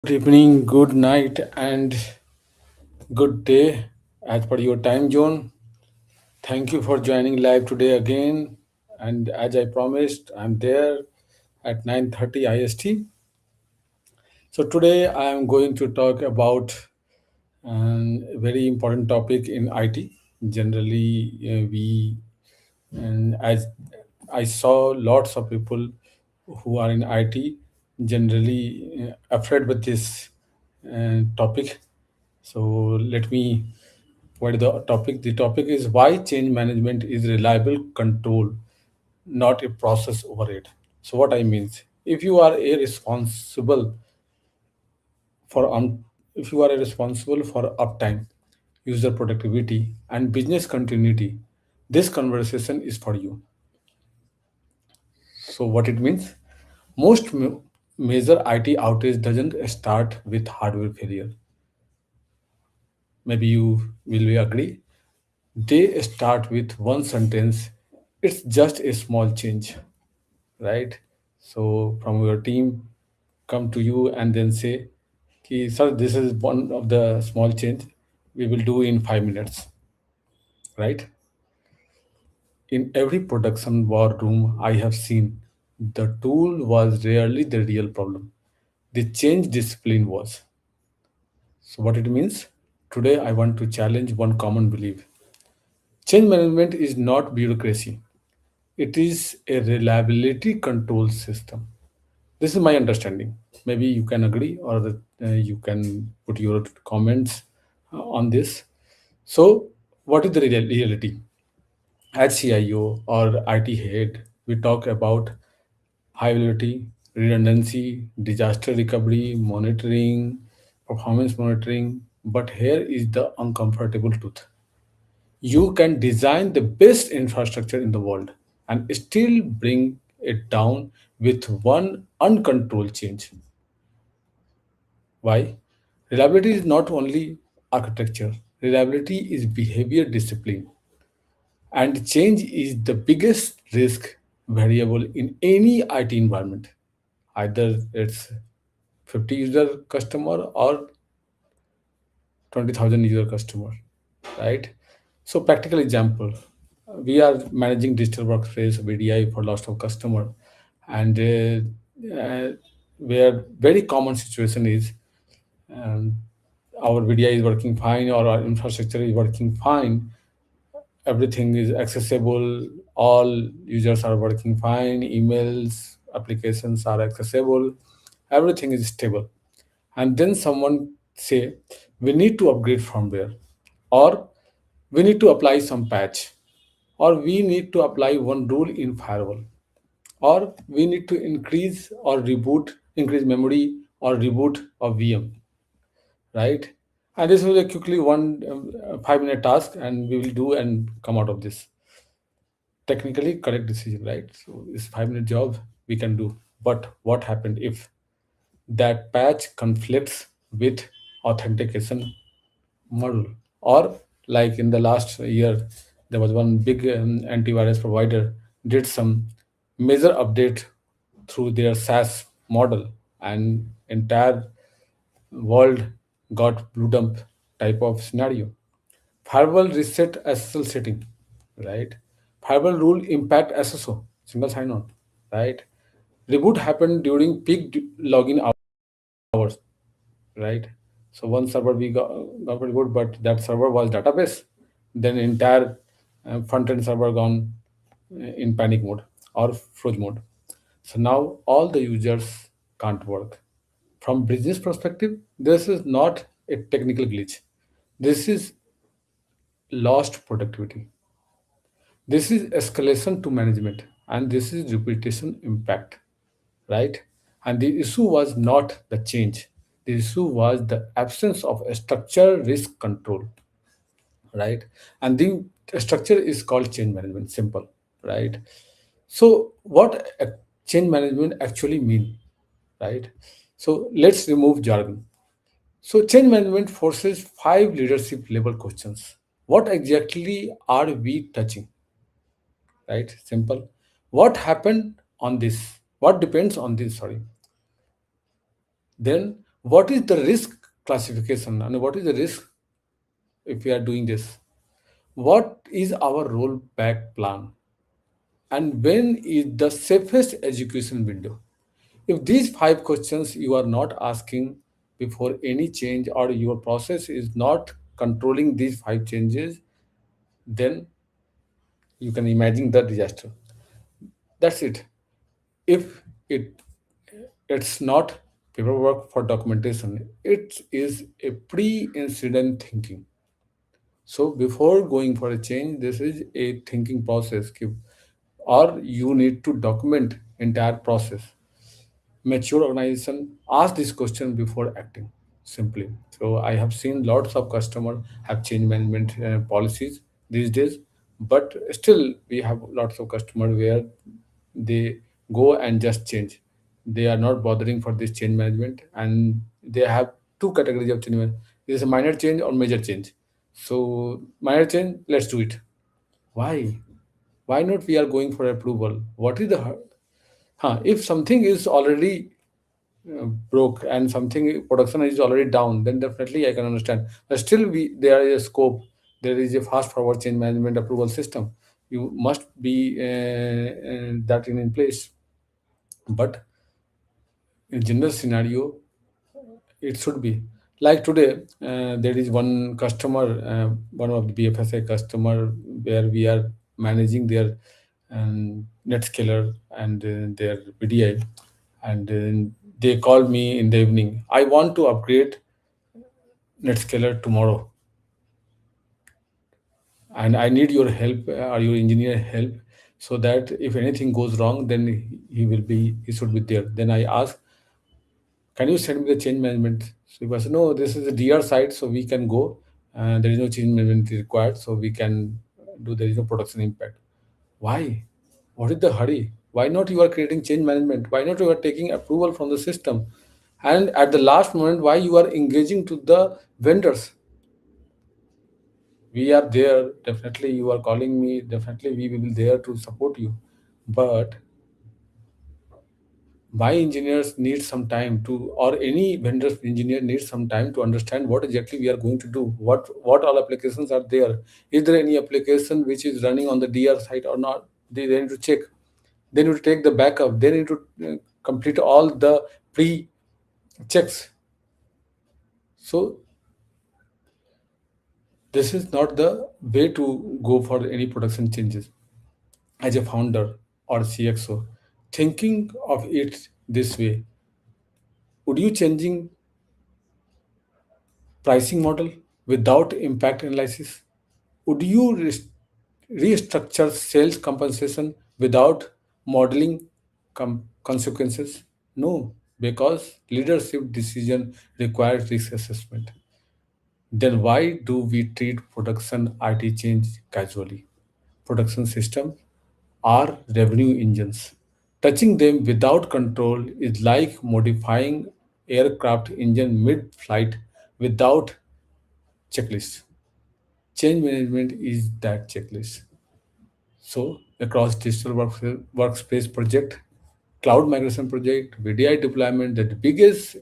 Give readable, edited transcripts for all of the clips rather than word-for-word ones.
Good evening, good night, and good day as per your time zone. Thank you for joining live today again. And as I promised, I'm there at 9:30 IST. So today I am going to talk about a very important topic in IT. Generally, we and as I saw lots of people who are in IT generally afraid with this topic. So let me what is the topic? The topic is why change management is reliable control, not a process override. So what I means, if you are a responsible for if you are responsible for uptime, user productivity, and business continuity, this conversation is for you. So what it means? Most major IT outage doesn't start with hardware failure. Maybe you will agree. They start with one sentence. It's just a small change, right? So from your team come to you and then say, "Ki, sir, this is one of the small change we will do in 5 minutes," right? In every production war room I have seen, the tool was rarely the real problem. The change discipline was. So what it means? Today I want to challenge one common belief. Change management is not bureaucracy. It is a reliability control system. This is my understanding. Maybe you can agree or you can put your comments on this. So, what is the reality? At CIO or IT head, we talk about high availability, redundancy, disaster recovery, monitoring, performance monitoring. But here is the uncomfortable truth. You can design the best infrastructure in the world and still bring it down with one uncontrolled change. Why? Reliability is not only architecture, reliability is behavior discipline. And change is the biggest risk variable in any IT environment. Either it's 50 user customer or 20,000 user customer, right? So practical example, we are managing digital workspace VDI for lots of customer, and where very common situation is um, our VDI is working fine or our infrastructure is working fine, everything is accessible, all users are working fine, emails, applications are accessible, everything is stable, and then someone say we need to upgrade firmware, or we need to apply some patch, or we need to apply one rule in firewall, or we need to increase memory or reboot a VM, right? And this will be quickly one 5 minute task, and we will do and come out of this technically correct decision, right? So this 5 minute job we can do. But what happened if that patch conflicts with authentication model? Or like in the last year, there was one big antivirus provider did some major update through their SaaS model, and entire world got blue dump type of scenario. Firewall reset SSL setting, right? Firewall rule impact SSO, single sign-on, right? Reboot happened during peak login hours, right? So one server we got reboot, but that server was database. Then entire front end server gone in panic mode or froze mode. So now all the users can't work. From business perspective, this is not a technical glitch. This is lost productivity. This is escalation to management, and this is reputation impact, right? And the issue was not the change. The issue was the absence of a structure risk control, right? And the structure is called change management, simple, right? So what change management actually mean, right? So let's remove jargon. So change management forces five leadership level questions. What exactly are we touching? Right? Simple. What happened on this? What depends on this? Sorry. Then What is the risk classification and what is the risk if we are doing this? What is our rollback plan? And when is the safest execution window? If these five questions you are not asking before any change, or your process is not controlling these five changes, then you can imagine the disaster. That's it. If it's not paperwork for documentation, it is a pre-incident thinking. So before going for a change, this is a thinking process, or you need to document entire process. Mature organization ask this question before acting, simply. So I have seen lots of customers have change management policies these days, but still we have lots of customers where they go and just change. They are not bothering for this change management, and they have two categories of change management. There is a minor change or major change. So minor change, let's do it. Why not we are going for approval? What is the if something is already broke and something production is already down, then definitely I can understand. But still, we there is a scope. There is a fast forward change management approval system. You must be that in place. But in general scenario, it should be like today. There is one customer, one of the BFSI customer, where we are managing their NetScaler and their VDI, and they call me in the evening. I want to upgrade NetScaler tomorrow, and I need your help or your engineer help, so that if anything goes wrong, then he should be there. Then I ask, can you send me the change management? So he was, no, this is a DR site, so we can go. There is no change management required, so we can do. There is no production impact. Why? What is the hurry? Why not you are creating change management? Why not you are taking approval from the system? And at the last moment, why you are engaging to the vendors? We are there. Definitely, you are calling me. Definitely, we will be there to support you. But my engineers need some time to, or any vendor's engineer needs some time to understand what exactly we are going to do, what all applications are there, is there any application which is running on the DR site or not. They need to check, they need to take the backup, they need to complete all the pre checks. So this is not the way to go for any production changes. As a founder or CXO, thinking of it this way, would you changing pricing model without impact analysis? Would you restructure sales compensation without modeling consequences? No, because leadership decision requires risk assessment. Then why do we treat production IT change casually? Production systems are revenue engines. Touching them without control is like modifying aircraft engine mid-flight without checklist. Change management is that checklist. So across digital workspace project, cloud migration project, VDI deployment, the biggest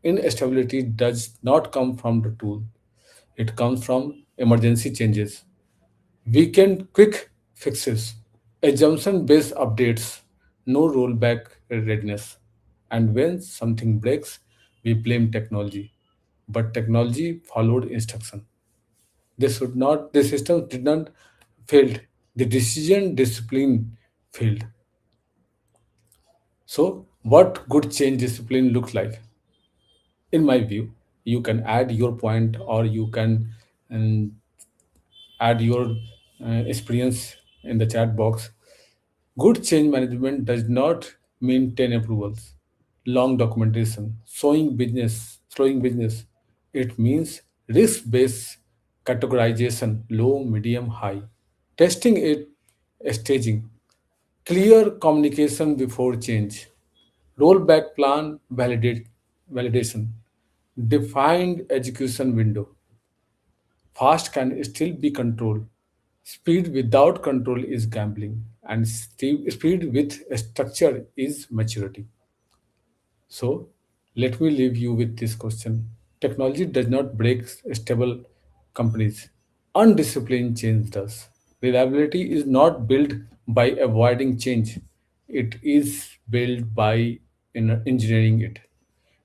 instability does not come from the tool. It comes from emergency changes, weekend quick fixes, assumption-based updates, no rollback readiness. And when something breaks, we blame technology. But technology followed instruction. The system did not failed. The decision discipline failed. So what good change discipline looks like? In my view, you can add your point, or you can um, add your experience in the chat box. Good change management does not mean 10 approvals, long documentation, slowing business. It means risk-based categorization, low, medium, high. Testing it, staging, clear communication before change, rollback plan, validation, defined execution window. Fast can still be controlled. Speed without control is gambling, and speed with a structure is maturity. So, Let me leave you with this question. Technology does not break stable companies. Undisciplined change does. Reliability is not built by avoiding change. It is built by engineering it.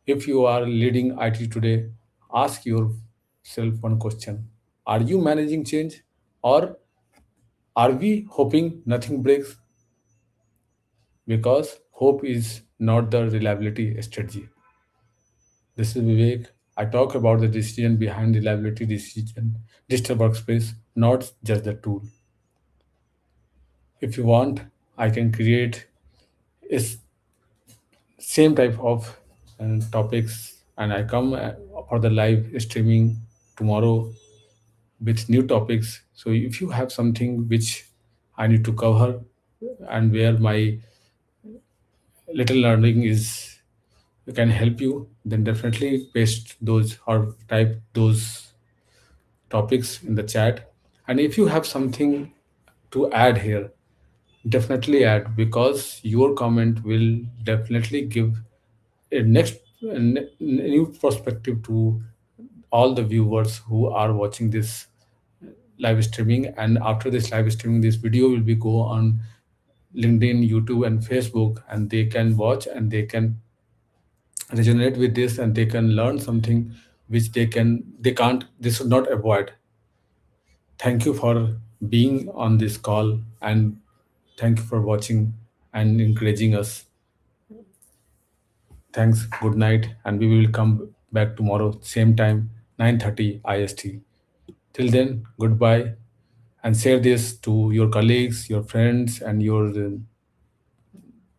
If you are leading IT today, ask yourself one question. Are you managing change, or are we hoping nothing breaks? Because hope is not the reliability strategy. This is Vivek. I talk about the decision behind reliability decision, digital workspace, not just the tool. If you want, I can create is same type of topics, and I come for the live streaming tomorrow with new topics. So if you have something which I need to cover and where my little learning is can help you, then definitely paste those or type those topics in the chat. And if you have something to add here, definitely add, because your comment will definitely give a new perspective to all the viewers who are watching this live streaming. And after this live streaming, this video will be go on LinkedIn, YouTube, and Facebook, and they can watch and they can resonate with this, and they can learn something which they can't they should not avoid. Thank you for being on this call, and thank you for watching and encouraging us. Thanks. Good night, and we will come back tomorrow same time, 9:30 IST. Till then, goodbye, and share this to your colleagues, your friends, and your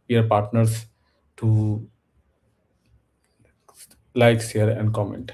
peer partners to like, share, and comment.